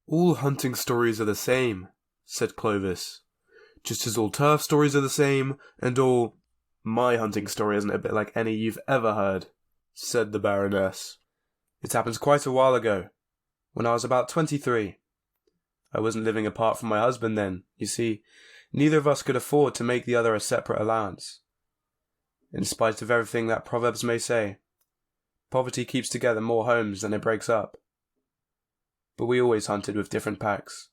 All hunting stories are the same, said Clovis. Just as all turf stories are the same, and all... My hunting story isn't a bit like any you've ever heard, said the Baroness. It happened quite a while ago, when I was about 23. I wasn't living apart from my husband then. You see, neither of us could afford to make the other a separate allowance. In spite of everything that proverbs may say, poverty keeps together more homes than it breaks up. But we always hunted with different packs.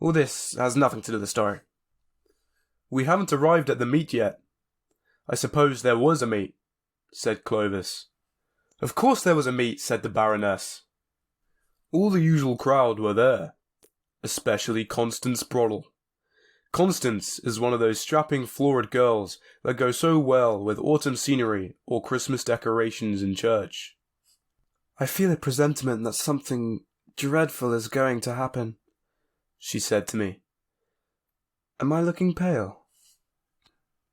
All this has nothing to do with the story. We haven't arrived at the meet yet. I suppose there was a meet, said Clovis. Of course there was a meet, said the Baroness. All the usual crowd were there, especially Constance Broddle. Constance is one of those strapping, florid girls that go so well with autumn scenery or Christmas decorations in church. I feel a presentiment that something dreadful is going to happen, she said to me. Am I looking pale?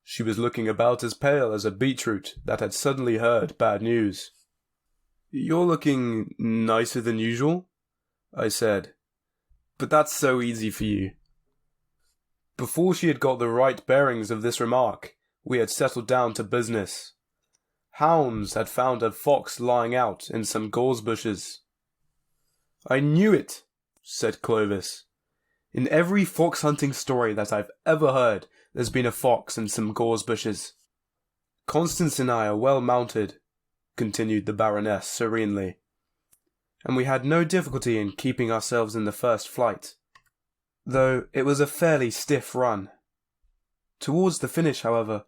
She was looking about as pale as a beetroot that had suddenly heard bad news. You're looking nicer than usual, I said. But that's so easy for you. Before she had got the right bearings of this remark, we had settled down to business. Hounds had found a fox lying out in some gorse bushes. I knew it, said Clovis. In every fox hunting story that I've ever heard, there's been a fox in some gorse bushes. Constance and I are well mounted, continued the Baroness serenely, and we had no difficulty in keeping ourselves in the first flight, though it was a fairly stiff run. Towards the finish, however,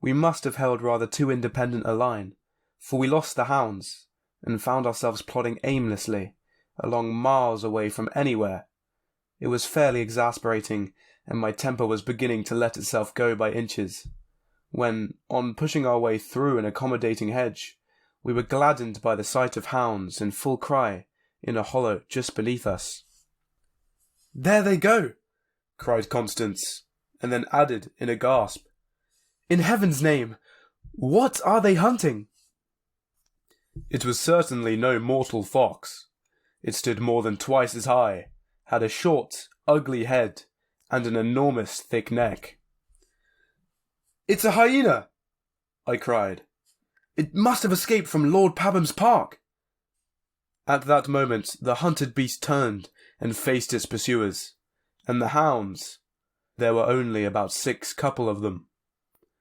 we must have held rather too independent a line, for we lost the hounds, and found ourselves plodding aimlessly, along miles away from anywhere. It was fairly exasperating, and my temper was beginning to let itself go by inches, when, on pushing our way through an accommodating hedge, we were gladdened by the sight of hounds in full cry in a hollow just beneath us. There they go, cried Constance, and then added in a gasp, In heaven's name, what are they hunting? It was certainly no mortal fox. It stood more than twice as high, had a short, ugly head, and an enormous thick neck. It's a hyena, I cried. It must have escaped from Lord Pabham's park. At that moment the hunted beast turned and faced its pursuers, and the hounds, there were only about 6 couple of them,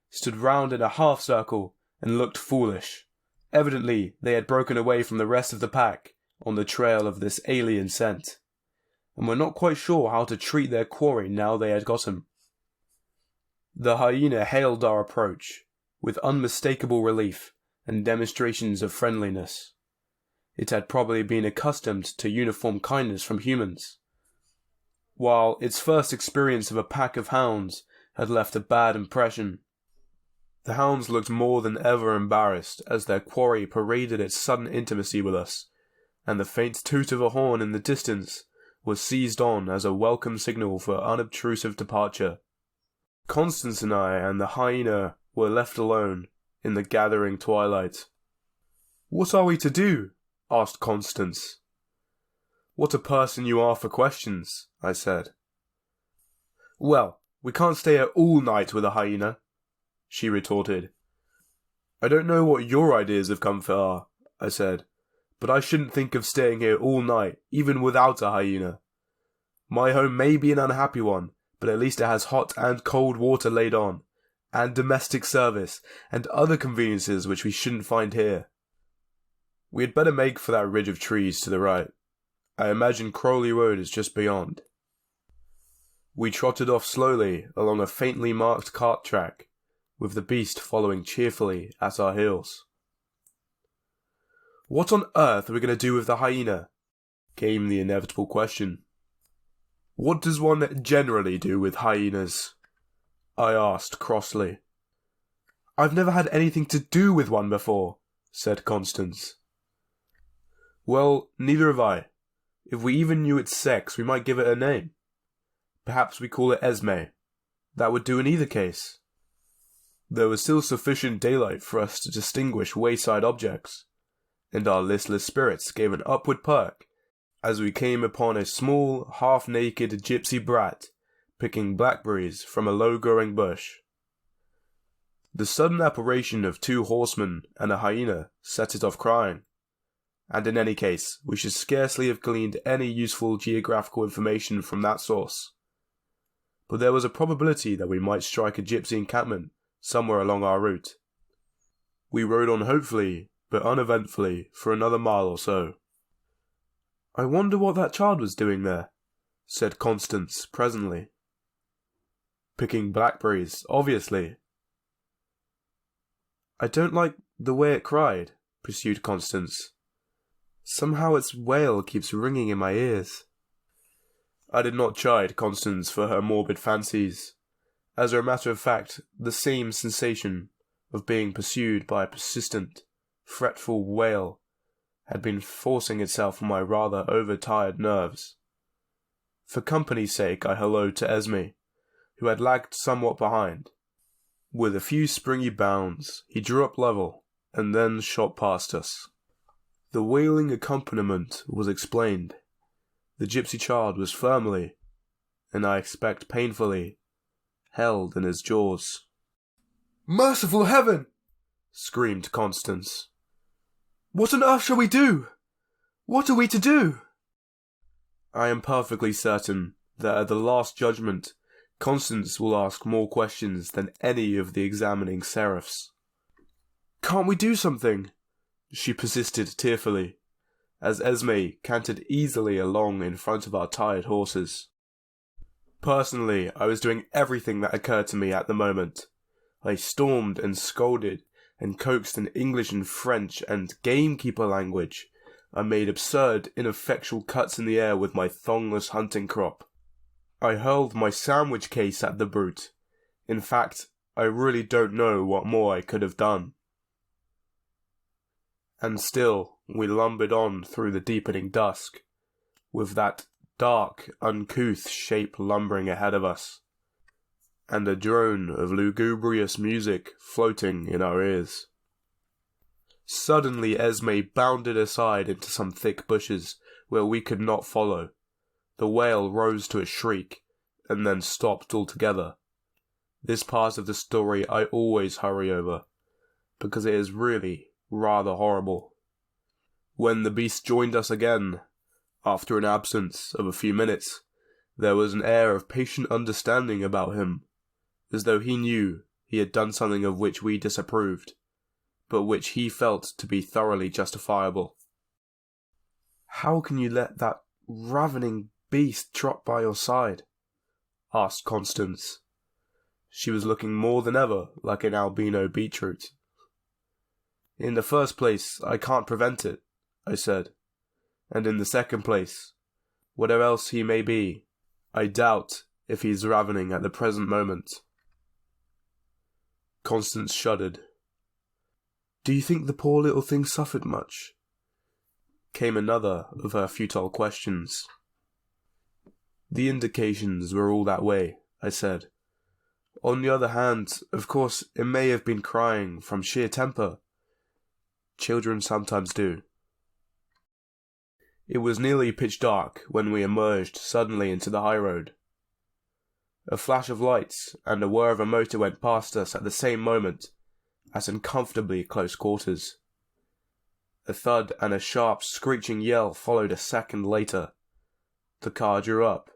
stood round in a half-circle and looked foolish. Evidently they had broken away from the rest of the pack on the trail of this alien scent, and were not quite sure how to treat their quarry now they had got him. The hyena hailed our approach with unmistakable relief and demonstrations of friendliness. It had probably been accustomed to uniform kindness from humans, while its first experience of a pack of hounds had left a bad impression. The hounds looked more than ever embarrassed as their quarry paraded its sudden intimacy with us, and the faint toot of a horn in the distance was seized on as a welcome signal for unobtrusive departure. Constance and I and the hyena were left alone in the gathering twilight. What are we to do? Asked Constance. What a person you are for questions, I said. Well, we can't stay here all night with a hyena, she retorted. I don't know what your ideas of comfort are, I said, but I shouldn't think of staying here all night, even without a hyena. My home may be an unhappy one, but at least it has hot and cold water laid on, and domestic service, and other conveniences which we shouldn't find here. We had better make for that ridge of trees to the right. I imagine Crowley Road is just beyond. We trotted off slowly along a faintly marked cart track, with the beast following cheerfully at our heels. What on earth are we going to do with the hyena? Came the inevitable question. What does one generally do with hyenas? I asked crossly. I've never had anything to do with one before, said Constance. Well, neither have I. If we even knew its sex, we might give it a name. Perhaps we call it Esme. That would do in either case. There was still sufficient daylight for us to distinguish wayside objects, and our listless spirits gave an upward perk as we came upon a small, half-naked gypsy brat picking blackberries from a low-growing bush. The sudden apparition of 2 horsemen and a hyena set it off crying, and in any case, we should scarcely have gleaned any useful geographical information from that source. But there was a probability that we might strike a gypsy encampment somewhere along our route. We rode on hopefully, but uneventfully, for another mile or so. "I wonder what that child was doing there," said Constance presently. "Picking blackberries, obviously." "I don't like the way it cried," pursued Constance. "Somehow its wail keeps ringing in my ears." I did not chide Constance for her morbid fancies. As a matter of fact, the same sensation of being pursued by a persistent, fretful wail had been forcing itself on my rather overtired nerves. For company's sake I hallooed to Esme, who had lagged somewhat behind. With a few springy bounds, he drew up level, and then shot past us. The wailing accompaniment was explained. The gypsy child was firmly, and I expect painfully, held in his jaws. "Merciful heaven!" screamed Constance. "What on earth shall we do? What are we to do?" I am perfectly certain that at the Last Judgment, Constance will ask more questions than any of the examining seraphs. "Can't we do something?" she persisted tearfully, as Esme cantered easily along in front of our tired horses. Personally, I was doing everything that occurred to me at the moment. I stormed and scolded and coaxed in English and French and gamekeeper language. I made absurd, ineffectual cuts in the air with my thongless hunting crop. I hurled my sandwich case at the brute. In fact, I really don't know what more I could have done. And still, we lumbered on through the deepening dusk, with that dark, uncouth shape lumbering ahead of us, and a drone of lugubrious music floating in our ears. Suddenly Esme bounded aside into some thick bushes where we could not follow. The wail rose to a shriek, and then stopped altogether. This part of the story I always hurry over, because it is really rather horrible. When the beast joined us again, after an absence of a few minutes, there was an air of patient understanding about him, as though he knew he had done something of which we disapproved, but which he felt to be thoroughly justifiable. "How can you let that ravening beast trot by your side?" asked Constance. She was looking more than ever like an albino beetroot. "In the first place, I can't prevent it," I said. "And in the second place, whatever else he may be, I doubt if he's ravening at the present moment." Constance shuddered. "Do you think the poor little thing suffered much?" came another of her futile questions. "The indications were all that way," I said. "On the other hand, of course, it may have been crying from sheer temper. Children sometimes do." It was nearly pitch dark when we emerged suddenly into the high road. A flash of lights and a whir of a motor went past us at the same moment, at uncomfortably close quarters. A thud and a sharp, screeching yell followed a second later. The car drew up,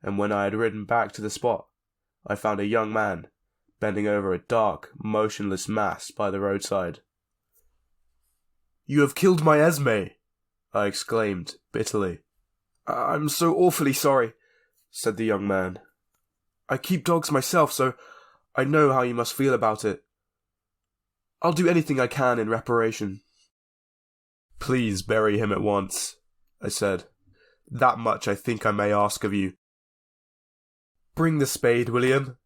and when I had ridden back to the spot, I found a young man bending over a dark, motionless mass by the roadside. "You have killed my Esme!" I exclaimed bitterly. "I'm so awfully sorry," said the young man. "I keep dogs myself, so I know how you must feel about it. I'll do anything I can in reparation." "Please bury him at once," I said. "That much I think I may ask of you." "Bring the spade, William,"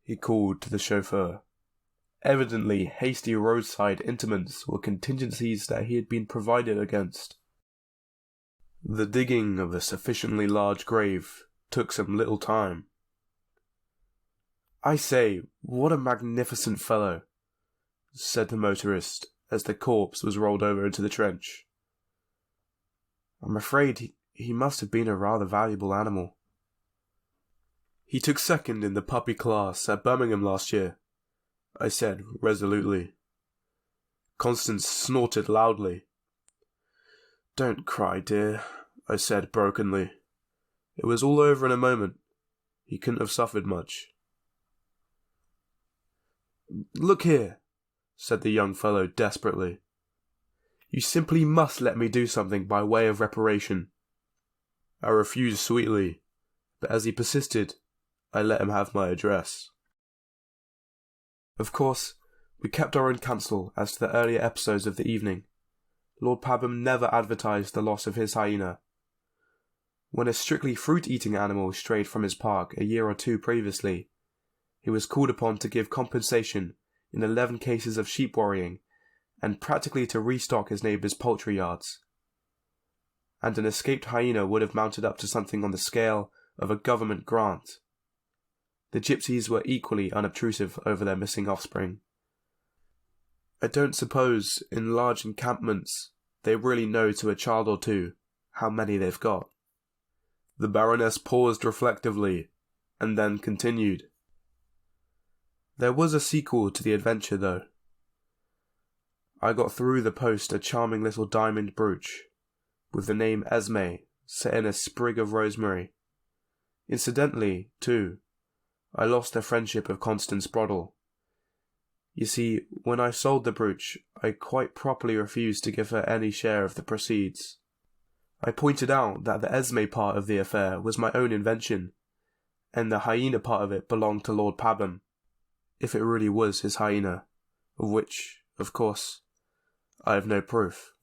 he called to the chauffeur. Evidently, hasty roadside interments were contingencies that he had been provided against. The digging of a sufficiently large grave took some little time. "I say, what a magnificent fellow," said the motorist as the corpse was rolled over into the trench. I'm afraid he must have been a rather valuable animal. He took second in the puppy class at Birmingham last year, I said resolutely. Constance snorted loudly. Don't cry, dear, I said brokenly. It was all over in a moment. He couldn't have suffered much. Look here, said the young fellow desperately. You simply must let me do something by way of reparation. I refused sweetly, but as he persisted, I let him have my address. Of course, we kept our own counsel as to the earlier episodes of the evening. Lord Pabham never advertised the loss of his hyena. When a strictly fruit-eating animal strayed from his park a year or two previously, he was called upon to give compensation in 11 cases of sheep worrying and practically to restock his neighbours' poultry yards. And an escaped hyena would have mounted up to something on the scale of a government grant. The gypsies were equally unobtrusive over their missing offspring. I don't suppose in large encampments they really know to a child or two how many they've got. The Baroness paused reflectively, and then continued. There was a sequel to the adventure, though. I got through the post a charming little diamond brooch, with the name Esme set in a sprig of rosemary. Incidentally, too, I lost the friendship of Constance Broddle. You see, when I sold the brooch, I quite properly refused to give her any share of the proceeds. I pointed out that the Esme part of the affair was my own invention, and the hyena part of it belonged to Lord Pabham, if it really was his hyena, of which, of course, I have no proof.